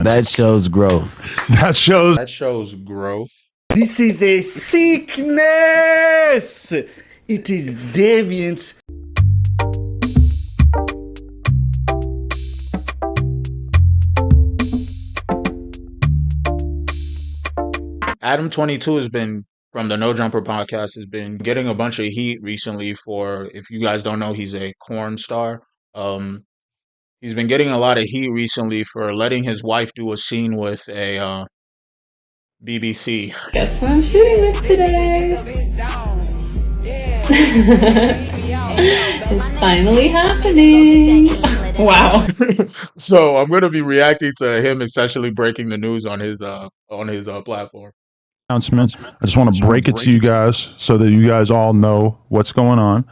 That shows growth. That shows growth. This is a sickness. It is deviant. Adam 22 has been from the No Jumper podcast has been getting a bunch of heat recently for, if you guys don't know, he's a corn star. He's been getting a lot of heat recently for letting his wife do a scene with a BBC. Guess what I'm shooting with today? It's finally happening. Wow. So I'm going to be reacting to him essentially breaking the news on his platform. announcement. I just want to break it to you guys so that you guys all know what's going on,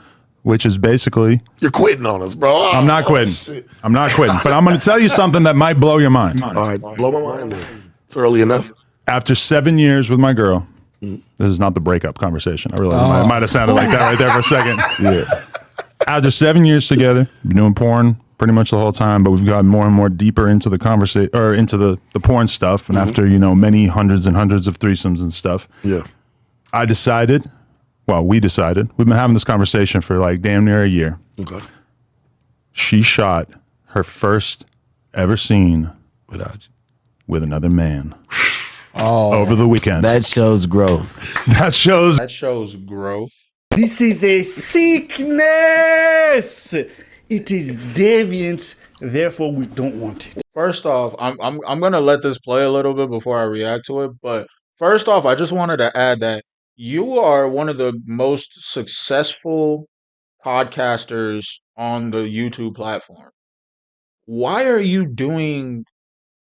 which is basically you're quitting on us, bro. I'm not quitting. Shit. I'm not quitting. But I'm going to tell you something that might blow your mind. All right, blow my mind then. It's early enough. After 7 years with my girl, this is not the breakup conversation. I really might have sounded like that right there for a second. Yeah. After 7 years together, been doing porn pretty much the whole time, but we've gotten more and more deeper into the conversation or into the porn stuff. And after, many hundreds and hundreds of threesomes and stuff, we decided, we've been having this conversation for like damn near a year. Okay. She shot her first ever scene with another man. Over the weekend. That shows growth. That shows growth. This is a sickness. It is deviant. Therefore, we don't want it. First off, I'm gonna let this play a little bit before I react to it. But first off, I just wanted to add that you are one of the most successful podcasters on the YouTube platform. Why are you doing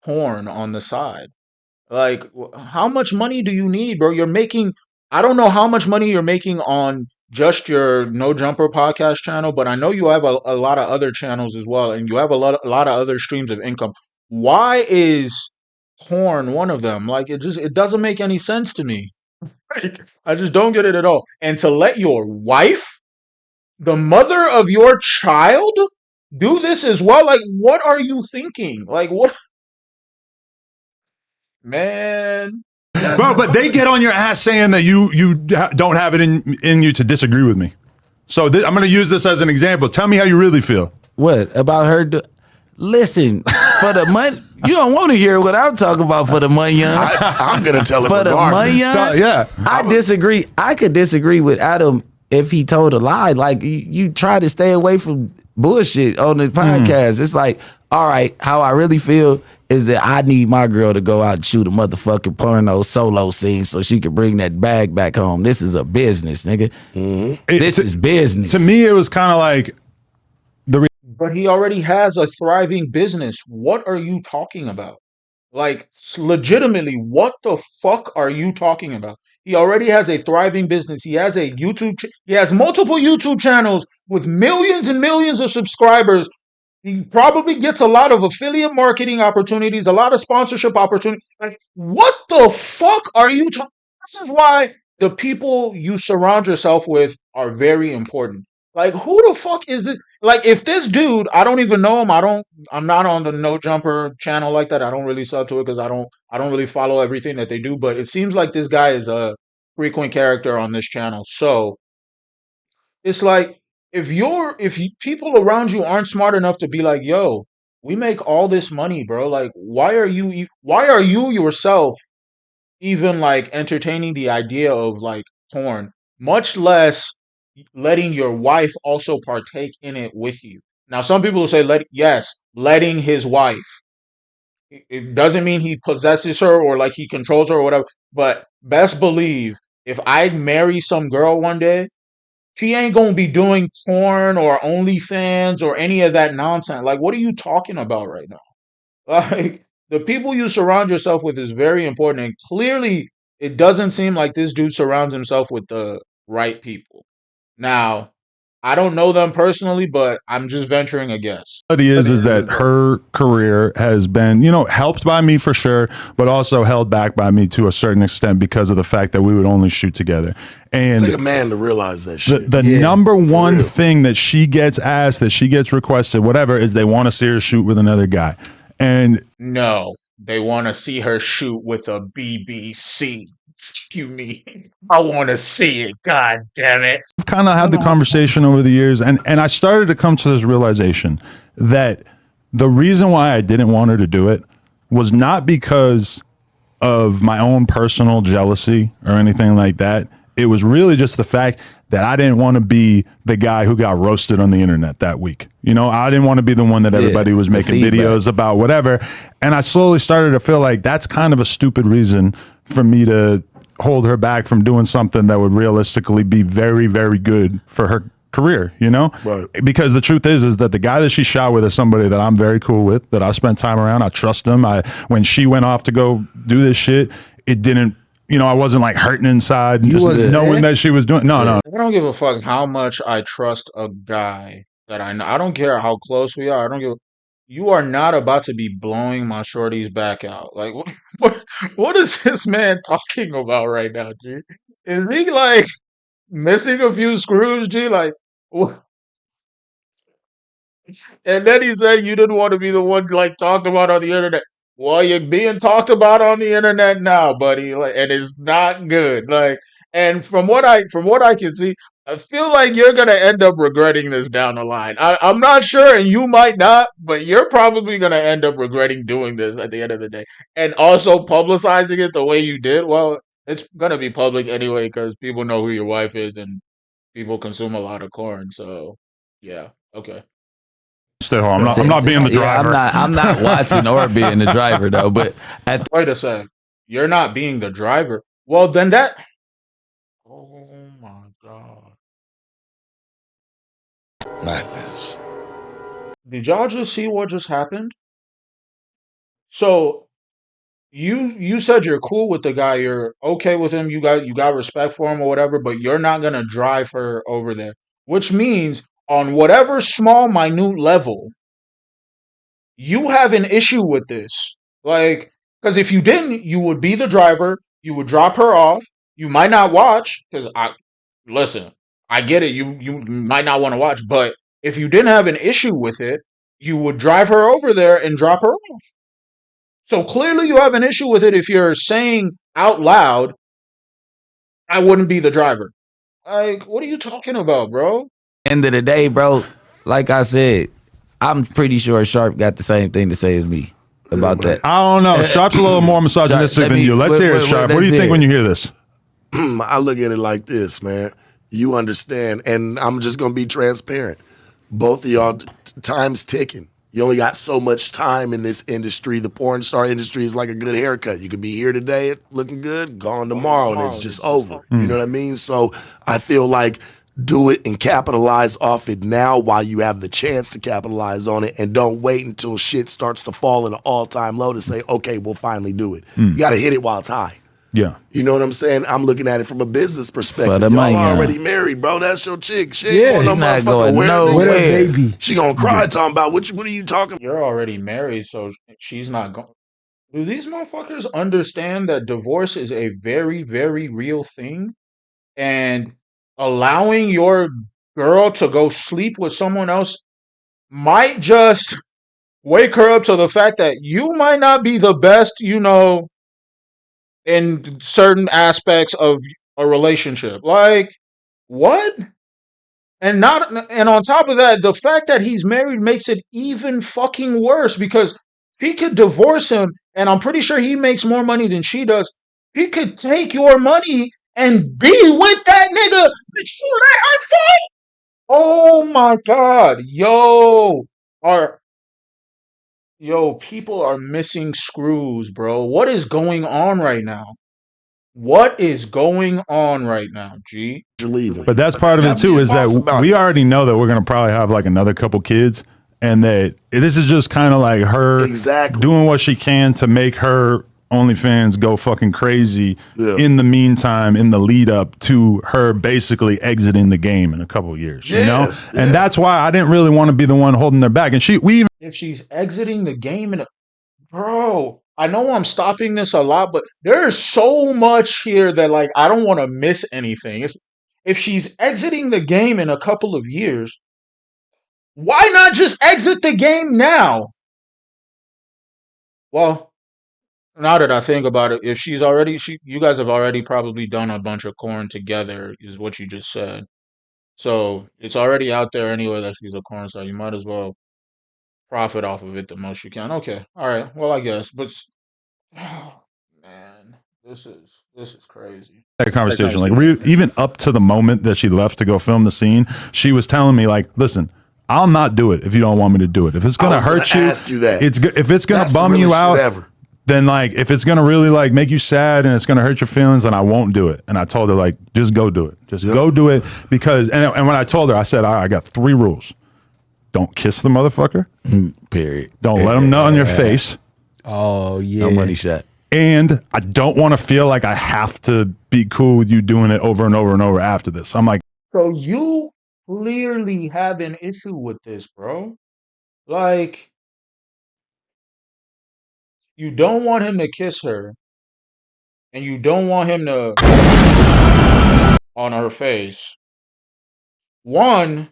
porn on the side? Like, how much money do you need, bro? I don't know how much money you're making on just your No Jumper podcast channel, but I know you have a lot of other channels as well, and you have a lot of other streams of income. Why is porn one of them? Like, it doesn't make any sense to me. Like, I just don't get it at all. And to let your wife, the mother of your child, do this as well, like, what are you thinking? Like, what? Man. Bro, but they get on your ass saying that you don't have it in you to disagree with me. So I'm going to use this as an example. Tell me how you really feel. What about her? Listen, for the money, you don't want to hear what I'm talking about for the money, young. I'm going to tell it for the money, young. Yeah, I disagree. I could disagree with Adam if he told a lie. Like you try to stay away from bullshit on the podcast. It's like, all right, how I really feel is that I need my girl to go out and shoot a motherfucking porno solo scene so she can bring that bag back home. This is a business, nigga. This is business. To me, it was kind of like But he already has a thriving business. What are you talking about? Like, legitimately, what the fuck are you talking about? He already has a thriving business. He has a he has multiple YouTube channels with millions and millions of subscribers. He probably gets a lot of affiliate marketing opportunities, a lot of sponsorship opportunities. Like, what the fuck are you talking? This is why the people you surround yourself with are very important. Like, who the fuck is this? Like, if this dude, I don't even know him. I'm not on the No Jumper channel like that. I don't really sub to it because I don't really follow everything that they do. But it seems like this guy is a frequent character on this channel. So it's like, if people around you aren't smart enough to be like, yo, we make all this money, bro. Like, why are you yourself even like entertaining the idea of like porn, much less letting your wife also partake in it with you? Now, some people will say, letting his wife. It doesn't mean he possesses her or like he controls her or whatever. But best believe, if I marry some girl one day, she ain't gonna be doing porn or OnlyFans or any of that nonsense. Like, what are you talking about right now? Like, the people you surround yourself with is very important. And clearly, it doesn't seem like this dude surrounds himself with the right people. Now, I don't know them personally, but I'm just venturing a guess. What it is that her career has been, helped by me for sure, but also held back by me to a certain extent because of the fact that we would only shoot together. And take a man to realize that shit. The number one thing that she gets asked, that she gets requested, whatever, is they want to see her shoot with another guy. And no, they want to see her shoot with a BBC. You mean I want to see it? God damn it! I've kind of had the conversation over the years, and I started to come to this realization that the reason why I didn't want her to do it was not because of my own personal jealousy or anything like that. It was really just the fact that I didn't want to be the guy who got roasted on the internet that week. You know, I didn't want to be the one that everybody was making videos about, whatever. And I slowly started to feel like that's kind of a stupid reason for me to hold her back from doing something that would realistically be very, very good for her career, you know? Right. Because the truth is that the guy that she shot with is somebody that I'm very cool with, that I spent time around. I trust him. When she went off to go do this shit, it didn't, you know, I wasn't like hurting inside, just knowing that she was doing. No. I don't give a fuck how much I trust a guy that I know. I don't care how close we are. I don't give. You are not about to be blowing my shorty's back out. Like what is this man talking about right now, G? Is he like missing a few screws, G? Like, and then he said you didn't want to be the one like talked about on the internet. Well, you're being talked about on the internet now, buddy, like, and it's not good. Like, and from what I can see, I feel like you're gonna end up regretting this down the line. I'm not sure, and you might not, but you're probably gonna end up regretting doing this at the end of the day, and also publicizing it the way you did. Well, it's gonna be public anyway because people know who your wife is, and people consume a lot of corn. So, yeah, okay. Stay home. I'm not being the driver. I'm not watching or being the driver though. But Wait a sec. You're not being the driver. Well, then that. Oh my god. Madness. Did y'all just see what just happened? So you said you're cool with the guy. You're okay with him. You got respect for him or whatever. But you're not gonna drive her over there. Which means on whatever small, minute level, you have an issue with this. Like, because if you didn't, you would be the driver. You would drop her off. You might not watch because listen. I get it. You might not want to watch, but if you didn't have an issue with it, you would drive her over there and drop her off. So clearly, you have an issue with it. If you're saying out loud, "I wouldn't be the driver." Like, what are you talking about, bro? end of the day, bro, like I said, I'm pretty sure Sharp got the same thing to say as me about that. I don't know. Sharp's a little more misogynistic than you. Let's hear it, Sharp. What do you think when you hear this? I look at it like this, man. You understand, and I'm just going to be transparent. Both of y'all, time's ticking. You only got so much time in this industry. The porn star industry is like a good haircut. You could be here today looking good, gone tomorrow, and it's just over. You know what I mean? So I feel like do it and capitalize off it now while you have the chance to capitalize on it, and don't wait until shit starts to fall at an all-time low to say, okay, we'll finally do it. You got to hit it while it's high. Yeah. You know what I'm saying? I'm looking at it from a business perspective. Y'all already married, bro. That's your chick. She ain't She's going no not motherfucker going nowhere. baby. She gonna cry talking about what are you talking about? You're already married, so she's not going. Do these motherfuckers understand that divorce is a very, very real thing? And allowing your girl to go sleep with someone else might just wake her up to the fact that you might not be the best, in certain aspects of a relationship. Like, what? And on top of that, the fact that he's married makes it even fucking worse because he could divorce him, and I'm pretty sure he makes more money than she does. He could take your money and be with that nigga that you let her fuck. Oh my god, people are missing screws, bro. What is going on right now? What is going on right now, G? You're leaving. But that's part of it too, is that we already know that we're going to probably have like another couple kids, and that this is just kind of like her doing what she can to make her OnlyFans go fucking crazy in the meantime, in the lead up to her basically exiting the game in a couple of years, you know? And that's why I didn't really want to be the one holding her back. And if she's exiting the game bro, I know I'm stopping this a lot, but there's so much here that like I don't want to miss anything. If she's exiting the game in a couple of years, why not just exit the game now? Well, Now that I think about it, if she's already, you guys have already probably done a bunch of corn together, is what you just said. So it's already out there anyway that she's a corn star. You might as well profit off of it the most you can. Okay, all right. Well, I guess, but oh, man, this is crazy. That conversation, like even up to the moment that she left to go film the scene, she was telling me like, "Listen, I'll not do it if you don't want me to do it. If it's gonna hurt you, ask you that. if it's gonna That's the bum you realest out, shit ever. then like if it's gonna really like make you sad and it's gonna hurt your feelings, then I won't do it." And I told her like, just go do it, just go do it, because and when I told her, I said, I got 3 rules: don't kiss the motherfucker, Period. don't let him nut on your face, Oh yeah. No money shot. and I don't want to feel like I have to be cool with you doing it over and over and over after this. I'm like, So you clearly have an issue with this, bro. Like, you don't want him to kiss her, and you don't want him to on her face. One,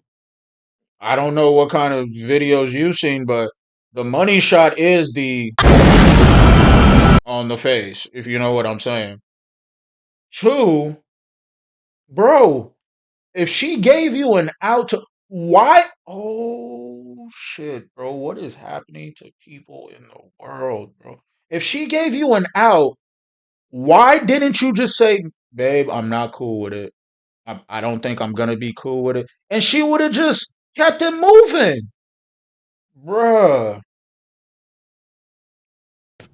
I don't know what kind of videos you've seen, but the money shot is the on the face, if you know what I'm saying. Two, bro, if she gave you an out to why? Oh shit, bro, what is happening to people in the world, bro? If she gave you an out, why didn't you just say, babe, I'm not cool with it. I don't think I'm gonna be cool with it. And she would have just kept it moving. Bruh.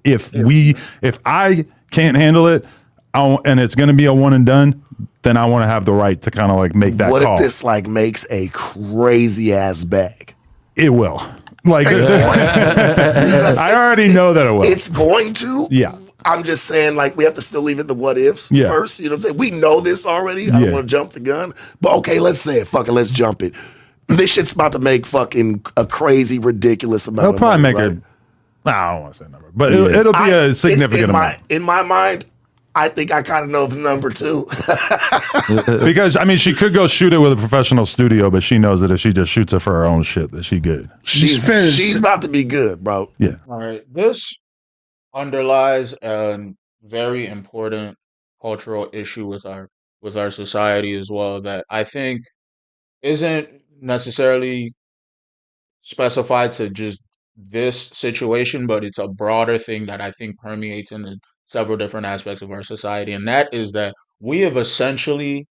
if I can't handle it, and it's gonna be a one and done, then I want to have the right to kind of like make that What call. if this like makes a crazy ass bag? It will. Like Because I already know that it will. It's going to. Yeah. I'm just saying, like, we have to still leave it the what ifs Yeah. first. You know what I'm saying? We know this already. I don't Yeah. want to jump the gun. But okay, let's say it. Fuck it, let's jump it. This shit's about to make fucking a crazy, ridiculous amount They'll of probably money, make right? it. I don't want to say a number, but it'll be a It's significant amount. In my mind, I think I kind of know the number too. Because I mean, she could go shoot it with a professional studio, but she knows that if she just shoots it for her own shit, that she good. She's about to be good, bro. Yeah. All right. This underlies a very important cultural issue with our society as well that I think isn't necessarily specified to just this situation, but it's a broader thing that I think permeates into several different aspects of our society. And that is that we have essentially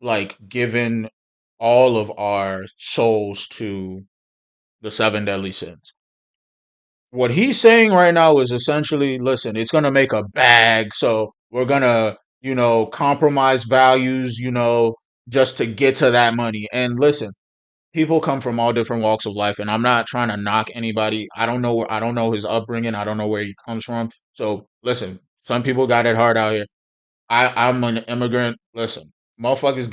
like given all of our souls to the 7 deadly sins. What he's saying right now is essentially, listen, it's gonna make a bag, so we're gonna, compromise values, just to get to that money. And listen, people come from all different walks of life, and I'm not trying to knock anybody. I don't know his upbringing, I don't know where he comes from. So listen, some people got it hard out here. I'm an immigrant. Listen, motherfuckers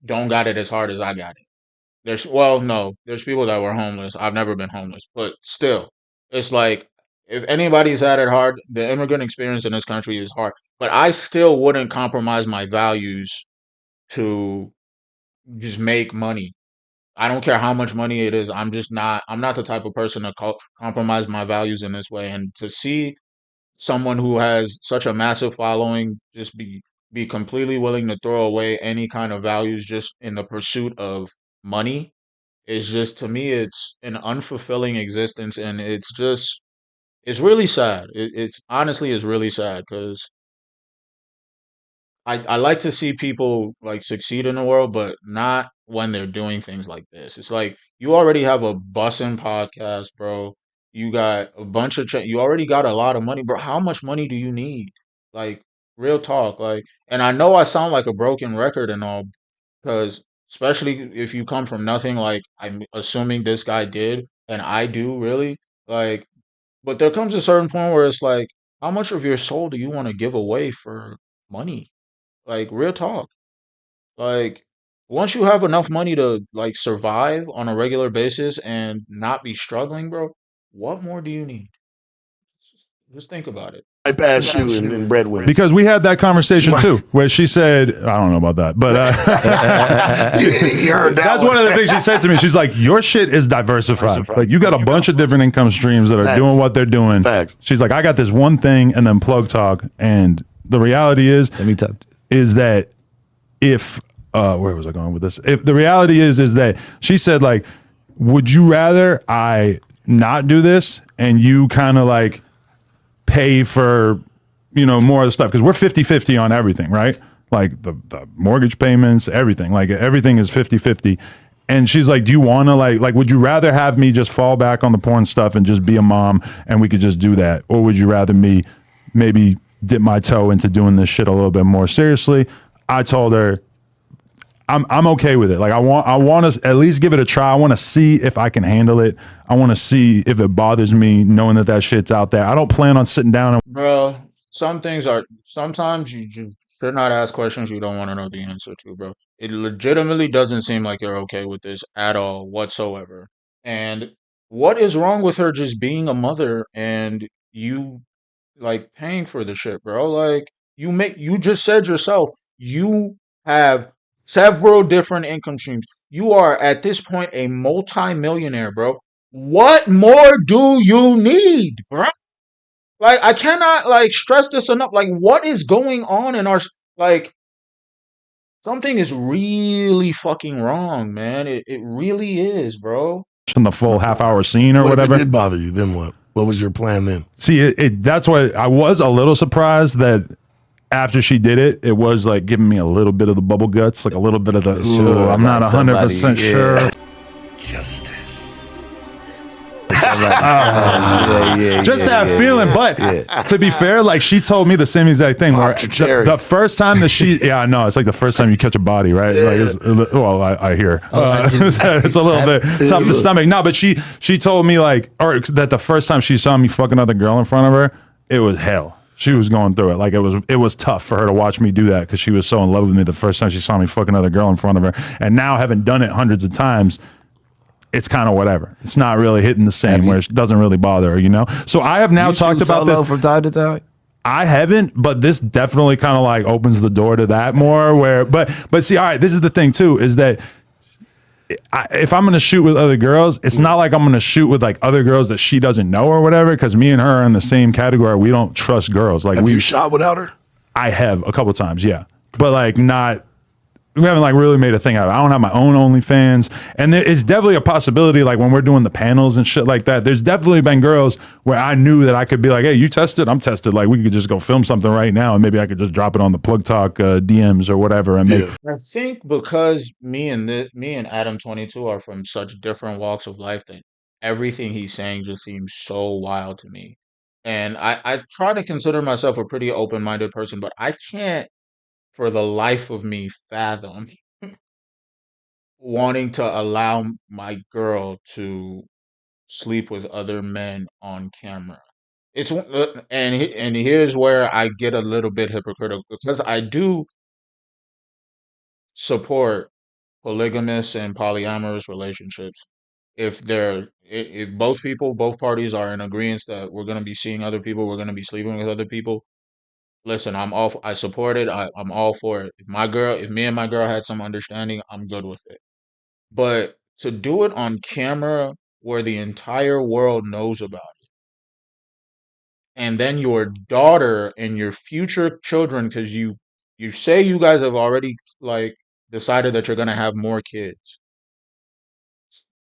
don't got it as hard as I got it. No, there's people that were homeless. I've never been homeless, but still, it's like if anybody's had it hard, the immigrant experience in this country is hard. But I still wouldn't compromise my values to just make money. I don't care how much money it is. I'm not the type of person to compromise my values in this way. And to see someone who has such a massive following just be completely willing to throw away any kind of values just in the pursuit of money is just, to me, it's an unfulfilling existence, and it's really sad. It's honestly is really sad because I like to see people like succeed in the world, but not when they're doing things like this. It's like you already have a bussin' podcast, bro. You got a bunch of you already got a lot of money, bro. How much money do you need? Like real talk, like. And I know I sound like a broken record and all, because especially if you come from nothing, like I'm assuming this guy did, and I do really like. But there comes a certain point where it's like, how much of your soul do you want to give away for money? Like real talk. Like once you have enough money to like survive on a regular basis and not be struggling, bro, what more do you need? Just think about it. I pass you in breadwinner. Because we had that conversation too, where she said, I don't know about that, but You heard that that's one of the things she said to me. She's like, your shit is diversified. Like you got a bunch of different income streams that are Facts. doing what they're doing. Facts. She's like, I got this one thing and then plug talk. And the reality is, is that if, where was I going with this? If the reality is that she said like, would you rather I not do this and you kind of like pay for, you know, more of the stuff? Because we're 50-50 on everything, right? Like the mortgage payments, everything. Like everything is 50-50. And she's like, do you want to like, would you rather have me just fall back on the porn stuff and just be a mom and we could just do that? Or would you rather me maybe dip my toe into doing this shit a little bit more seriously? I told her, I'm okay with it. Like I want to at least give it a try. I want to see if I can handle it. I want to see if it bothers me knowing that shit's out there. I don't plan on sitting down and Bro, some things are sometimes you just should not ask questions you don't want to know the answer to, bro. It legitimately doesn't seem like you're okay with this at all whatsoever. And what is wrong with her just being a mother and you like paying for the shit, bro? Like you just said yourself, you have several different income streams. You are at this point a multi-millionaire, bro. What more do you need, bro? Like I cannot like stress this enough. Like what is going on in our like something is really fucking wrong, man. It really is, bro. in the full half-hour scene or What if whatever. it did bother you? Then what? What was your plan then? See, that's why I was a little surprised that after she did it, it was like giving me a little bit of the bubble guts, like a little bit of the, I'm not 100% sure. Justice. Just that feeling. But to be fair, like she told me the same exact thing. Where the first time that I know it's like the first time you catch a body, right? Like, well, I hear it's a little bit tough to stomach. No, but she told me like, or that the first time she saw me fuck another girl in front of her, it was hell. She was going through it. Like it was tough for her to watch me do that because she was so in love with me the first time she saw me fuck another girl in front of her. And now having done it hundreds of times, it's kind of whatever. It's not really hitting the same where it doesn't really bother her, you know? So I have now talked about this from time to time. I haven't, but this definitely kind of like opens the door to that more where, but see, all right, this is the thing too, is that if I'm going to shoot with other girls, it's not like I'm going to shoot with like other girls that she doesn't know or whatever. Cause me and her are in the same category. We don't trust girls. Like have you shot without her? I have a couple times. Yeah. But like we haven't like really made a thing out of it. I don't have my own OnlyFans, and it's definitely a possibility. Like when we're doing the panels and shit like that, there's definitely been girls where I knew that I could be like, "Hey, you tested? I'm tested. Like we could just go film something right now, and maybe I could just drop it on the Plug Talk DMs or whatever." And make. I think because me and Adam 22 are from such different walks of life that everything he's saying just seems so wild to me. And I try to consider myself a pretty open-minded person, but I can't for the life of me fathom wanting to allow my girl to sleep with other men on camera. And here's where I get a little bit hypocritical because I do support polygamous and polyamorous relationships if both parties are in agreement that we're going to be seeing other people, we're going to be sleeping with other people. Listen, I support it. I'm all for it. If me and my girl had some understanding, I'm good with it. But to do it on camera where the entire world knows about it, and then your daughter and your future children, because you say you guys have already like decided that you're gonna have more kids.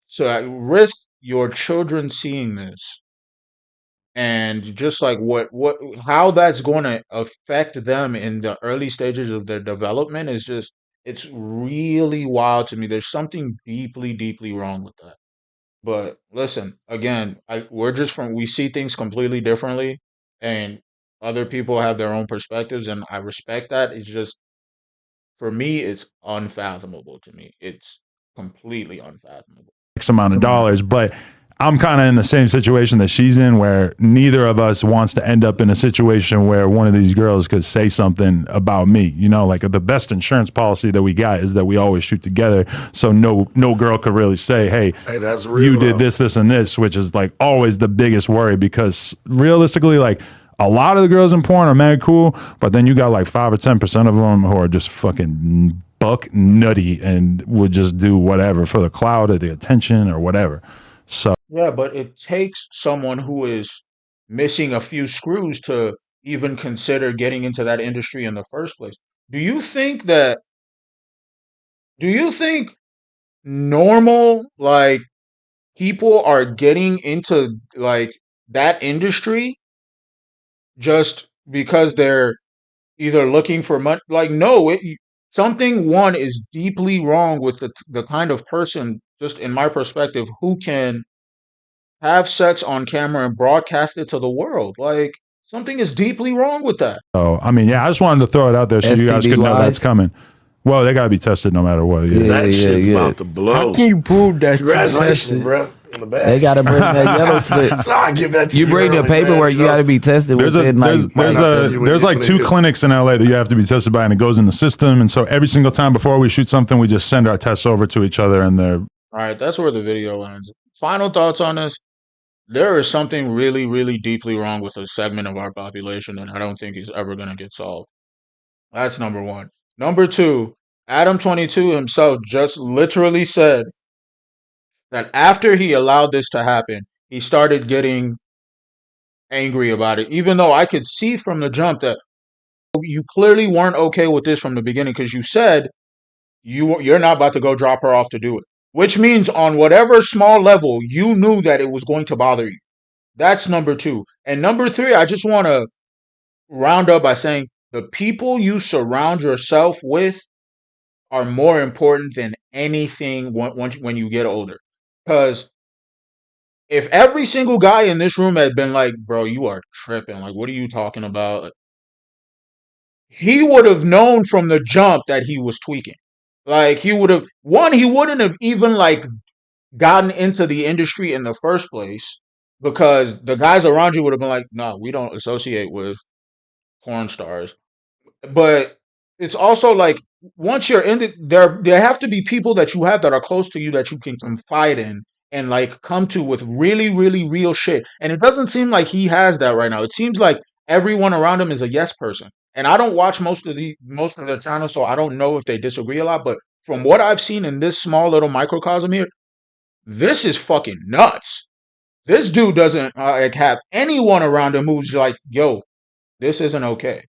So at risk your children seeing this and just like what how that's going to affect them in the early stages of their development is just it's really wild to me. There's something deeply wrong with that. But listen, again, we see things completely differently, and other people have their own perspectives, and I respect that. It's just for me, it's unfathomable to me. It's completely unfathomable. X amount of dollars, but I'm kind of in the same situation that she's in, where neither of us wants to end up in a situation where one of these girls could say something about me. You know, like the best insurance policy that we got is that we always shoot together, so no girl could really say, "Hey, that's real, you did this, and this," which is like always the biggest worry, because realistically, like, a lot of the girls in porn are mad cool, but then you got like 5 or 10% of them who are just fucking buck nutty and would just do whatever for the clout or the attention or whatever. So Yeah, but it takes someone who is missing a few screws to even consider getting into that industry in the first place. Do you think that, do you think normal, like, people are getting into, like, that industry just because they're either looking for money? Like, no, something one is deeply wrong with the kind of person, just in my perspective, who can have sex on camera and broadcast it to the world. Like, something is deeply wrong with that. I mean, yeah, I just wanted to throw it out there so you guys could know that's STD-wise? coming. Well, they gotta be tested no matter what. Yeah. That shit's about to blow. How can you prove that? Congratulations, bro. In the back. They gotta bring that yellow slip. So I give that to You bring the early, paperwork, man, you gotta be tested There's within there's like 2 clinics in LA that you have to be tested by, and it goes in the system. And so every single time before we shoot something, we just send our tests over to each other, and they're All right, that's where the video ends. Final thoughts on this. There is something really, really deeply wrong with a segment of our population, and I don't think it's ever going to get solved. That's number one. Number two, Adam22 himself just literally said that after he allowed this to happen, he started getting angry about it, even though I could see from the jump that you clearly weren't okay with this from the beginning, because you said you're not about to go drop her off to do it, which means on whatever small level you knew that it was going to bother you. That's number two. And number three, I just want to round up by saying the people you surround yourself with are more important than anything when you get older. Because if every single guy in this room had been like, bro, you are tripping, like, what are you talking about? He would have known from the jump that he was tweaking. Like, he wouldn't have even, like, gotten into the industry in the first place, because the guys around you would have been like, no, we don't associate with porn stars. But it's also like, once you're in it, there have to be people that you have that are close to you that you can confide in and, like, come to with really, really real shit. And it doesn't seem like he has that right now. It seems like everyone around him is a yes person. And I don't watch most of their channels, so I don't know if they disagree a lot. But from what I've seen in this small little microcosm here, this is fucking nuts. This dude doesn't like have anyone around him who's like, yo, this isn't okay.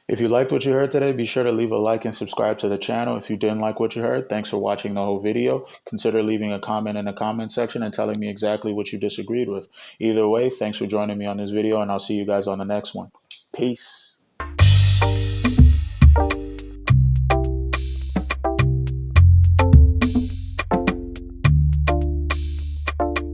If you liked what you heard today, be sure to leave a like and subscribe to the channel. If you didn't like what you heard, thanks for watching the whole video. Consider leaving a comment in the comment section and telling me exactly what you disagreed with. Either way, thanks for joining me on this video, and I'll see you guys on the next one. Peace.